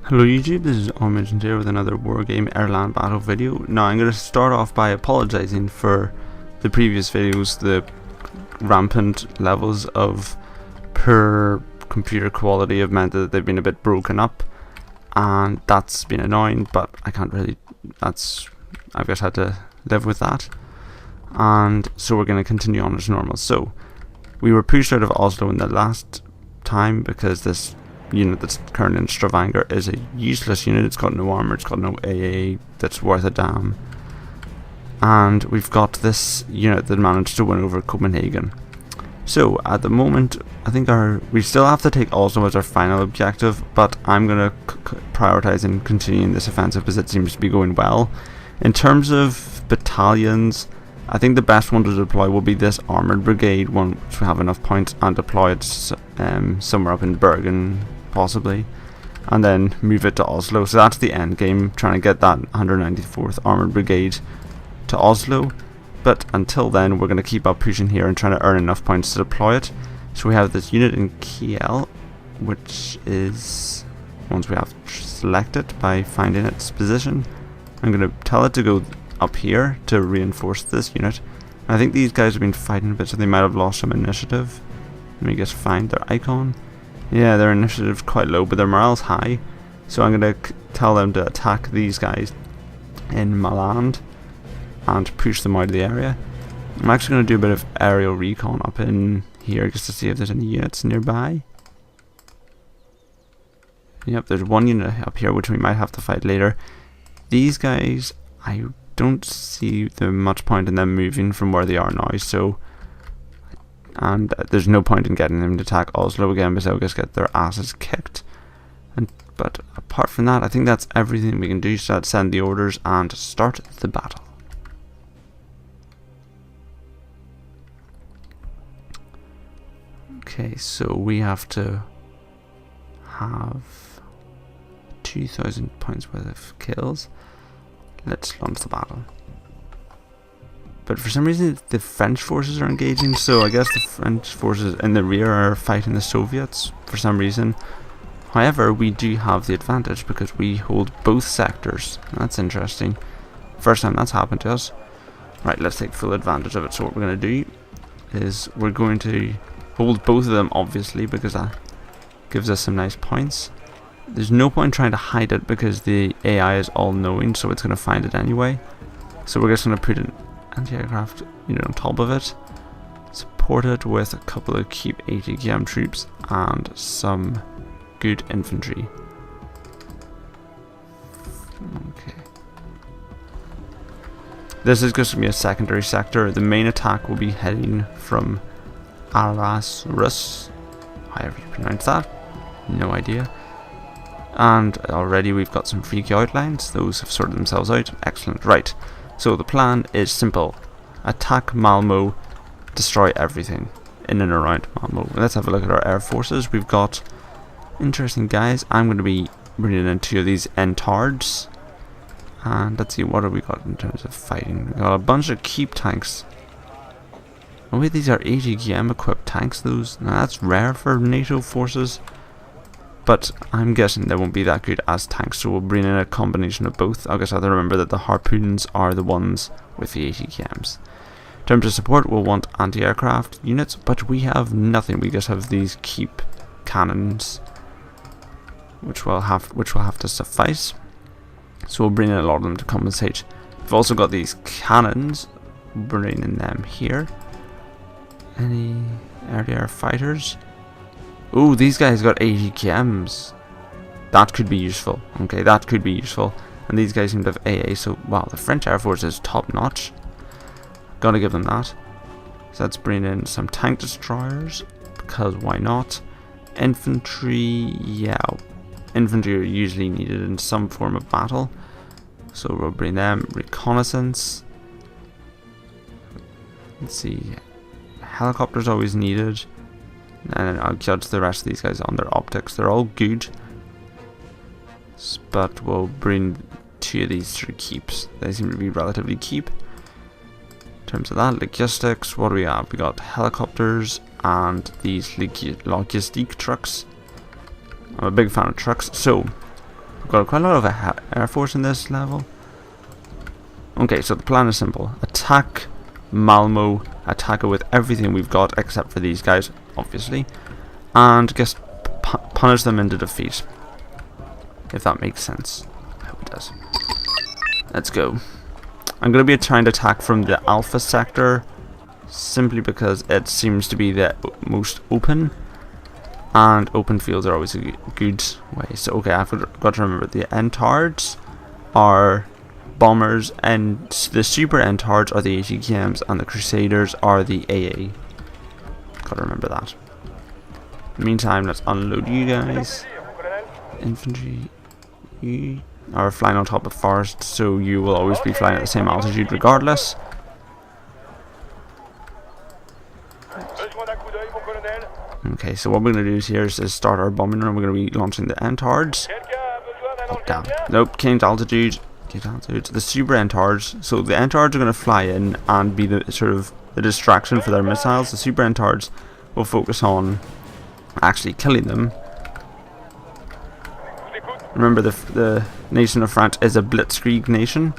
Hello YouTube, this is Ormond here with another Wargame Airland battle video. Now I'm going to start off by apologising for the previous videos, the rampant levels of poor computer quality have meant that they've been a bit broken up, and that's been annoying, but I can't really, I've just had to live with that. And so we're going to continue on as normal. So we were pushed out of Oslo in the last time because this unit that's currently in Stavanger is a useless unit. It's got no armor, it's got no AA that's worth a damn, and we've got this unit that managed to win over Copenhagen. So at the moment I think we still have to take Oslo as our final objective, but I'm going to prioritize and continuing this offensive because it seems to be going well. In terms of battalions, I think the best one to deploy will be this armoured brigade once we have enough points, and deploy it somewhere up in Bergen possibly, and then move it to Oslo. So that's the end game, trying to get that 194th armoured brigade to Oslo. But until then we're going to keep up pushing here and trying to earn enough points to deploy it. So we have this unit in Kiel, which is, once we have selected by finding its position, I'm going to tell it to go up here to reinforce this unit. And I think these guys have been fighting a bit, so they might have lost some initiative. Let me just find their icon. Yeah, their initiative's quite low, but their morale's high. So I'm going to tell them to attack these guys in Maland and push them out of the area. I'm actually going to do a bit of aerial recon up in here just to see if there's any units nearby. Yep, there's one unit up here which we might have to fight later. These guys, I don't see much point in them moving from where they are now, so and there's no point in getting them to attack Oslo again because they'll just get their asses kicked. But apart from that, I think that's everything we can do. So let's send the orders and start the battle. Okay, so we have to have 2,000 points worth of kills. Let's launch the battle. But for some reason the French forces are engaging, so I guess the French forces in the rear are fighting the Soviets for some reason. However, we do have the advantage because we hold both sectors. That's interesting. First time that's happened to us. Right, let's take full advantage of it. So what we're going to do is we're going to hold both of them, obviously, because that gives us some nice points. There's no point trying to hide it because the AI is all knowing, so it's going to find it anyway. So we're just going to put an anti-aircraft unit on top of it, support it with a couple of Keep 80 GM troops and some good infantry. Okay. This is just going to be a secondary sector. The main attack will be heading from Alasrus, however you pronounce that, no idea. And already we've got some freaky outlines. Those have sorted themselves out. Excellent. Right. So the plan is simple. Attack Malmo, destroy everything in and around Malmo. Let's have a look at our air forces. We've got interesting guys. I'm going to be bringing in 2 of these Entards. And let's see, what have we got in terms of fighting? We've got a bunch of Keep tanks. Oh wait, these are 80 GM equipped tanks. Those, now that's rare for NATO forces, but I'm guessing they won't be that good as tanks, so we'll bring in a combination of both. I guess I have to remember that the Harpoons are the ones with the 80 GMs. In terms of support, we'll want anti-aircraft units, but we have nothing. We just have these Keep cannons, which will have to suffice. So we'll bring in a lot of them to compensate. We've also got these cannons, bringing them here. Any air fighters? Ooh, these guys got 80 KMs. That could be useful. Okay, that could be useful. And these guys seem to have AA, so wow, the French Air Force is top notch. Gotta give them that. So let's bring in some tank destroyers, because why not? Infantry, yeah. Infantry are usually needed in some form of battle, so we'll bring them. Reconnaissance. Let's see. Helicopters always needed. And I'll judge the rest of these guys on their optics. They're all good, but we'll bring 2 of these through Keeps. They seem to be relatively cheap. In terms of that, logistics, what do we have? We got helicopters and these logistic trucks. I'm a big fan of trucks, so got quite a lot of air force in this level. Okay, so the plan is simple. Attack Malmo, attack it with everything we've got except for these guys, obviously, and just punish them into defeat. If that makes sense. I hope it does. Let's go. I'm going to be trying to attack from the Alpha sector, simply because it seems to be the most open, and open fields are always a good way. So okay, I've got to remember the Entards are bombers, and the Super Entards are the ATKMs, and the Crusaders are the AA. Gotta remember that. In the meantime, let's unload you guys. Infantry, you are flying on top of forests, so you will always be flying at the same altitude regardless. Okay, so what we're going to do here is start our bombing run. We're going to be launching the Entards. Oh, damn. Nope, came to altitude. The Super Entards. So the Entards are going to fly in and be the sort of the distraction for their missiles. The Super Entards will focus on actually killing them. Remember, the nation of France is a blitzkrieg nation.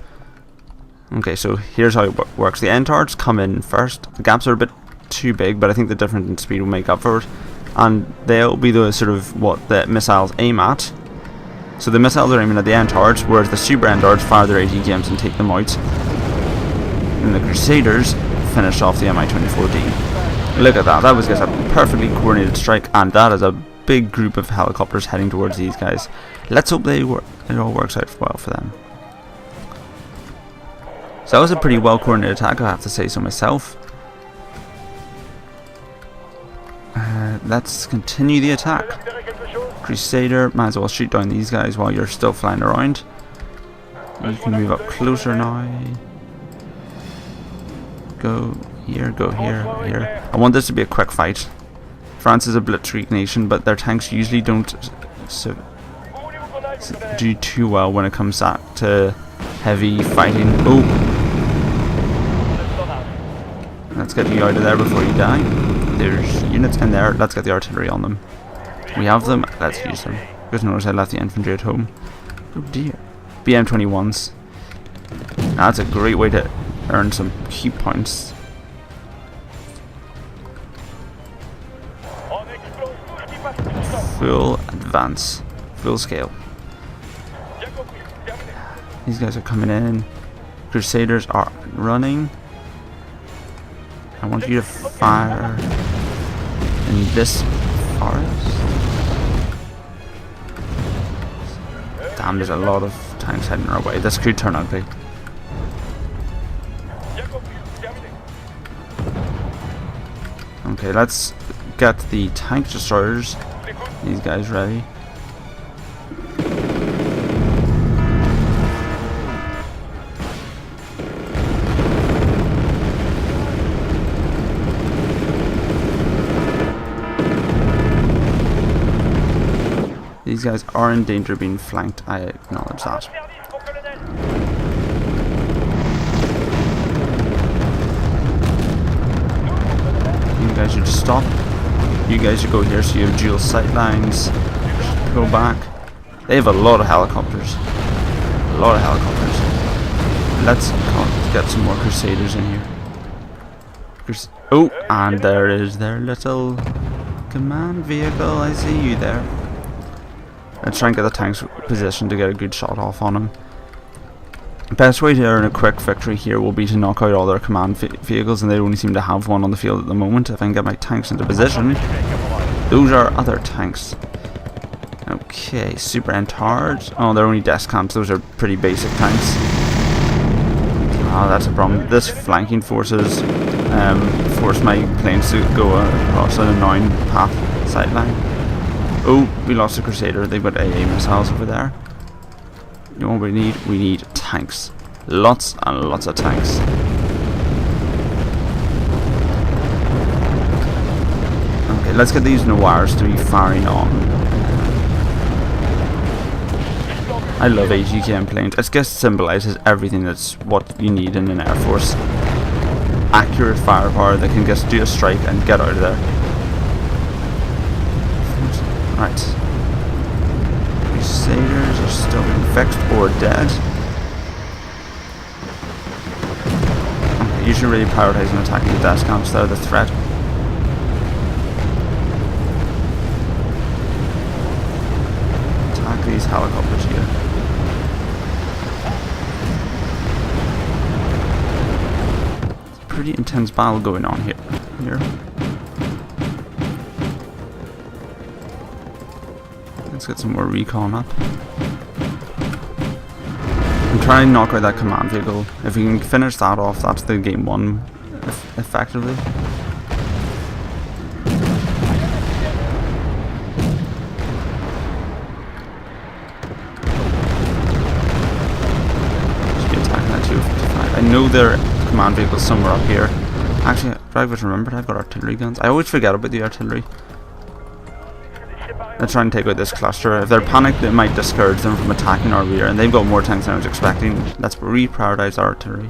Okay, so here's how it works. The Entards come in first. The gaps are a bit too big, but I think the difference in speed will make up for it. And they'll be the sort of what the missiles aim at. So the missiles are aiming at the Entards, whereas the Super Entards fire their ATKMs and take them out. And the Crusaders finish off the Mi-24D. Look at that. That was just a perfectly coordinated strike, and that is a big group of helicopters heading towards these guys. Let's hope it all works out well for them. So that was a pretty well coordinated attack, I have to say so myself. Let's continue the attack. Crusader, might as well shoot down these guys while you're still flying around. You can move up closer now. Go here, go here, here. I want this to be a quick fight. France is a blitzkrieg nation, but their tanks usually don't do too well when it comes to heavy fighting. Oh! Let's get you out of there before you die. There's units in there. Let's get the artillery on them. We have them. Let's use them. Just notice I left the infantry at home. Oh dear. BM-21s. That's a great way to earn some key points. Full advance. Full scale. These guys are coming in. Crusaders are running. I want you to fire in this forest. Damn, there's a lot of tanks heading our way. This could turn ugly. Okay, let's get the tank destroyers. These guys ready. These guys are in danger of being flanked, I acknowledge that. You guys should stop. You guys should go here so you have dual sight lines. Go back. They have a lot of helicopters. A lot of helicopters. Let's get some more Crusaders in here. Oh, and there is their little command vehicle. I see you there. Let's try and get the tanks positioned to get a good shot off on them. The best way to earn a quick victory here will be to knock out all their command vehicles, and they only seem to have one on the field at the moment. If I can get my tanks into position. Those are other tanks. Okay, Super Entards. Oh, they're only desk camps. Those are pretty basic tanks. Oh, that's a problem. This flanking forces force my planes to go across an annoying path sideline. Oh, we lost a Crusader. They've got AA missiles over there. You know what we need? We need tanks. Lots and lots of tanks. Okay, let's get these Noirs to be firing on. I love AGKM planes. It just symbolizes everything that's what you need in an air force. Accurate firepower that can just do a strike and get out of there. Right. Crusaders are still being fixed or dead. Okay, usually really prioritising attacking the death camps. They're the threat. Attack these helicopters here. It's a pretty intense battle going on here. Let's get some more recon up. I'm trying to knock out that command vehicle. If we can finish that off, that's the game won, effectively. Should be attacking that 255. I know their command vehicle's somewhere up here. Actually, I've just remembered I've got artillery guns. I always forget about the artillery. Let's try and take out this cluster. If they're panicked, it might discourage them from attacking our rear, and they've got more tanks than I was expecting. Let's reprioritize our artillery.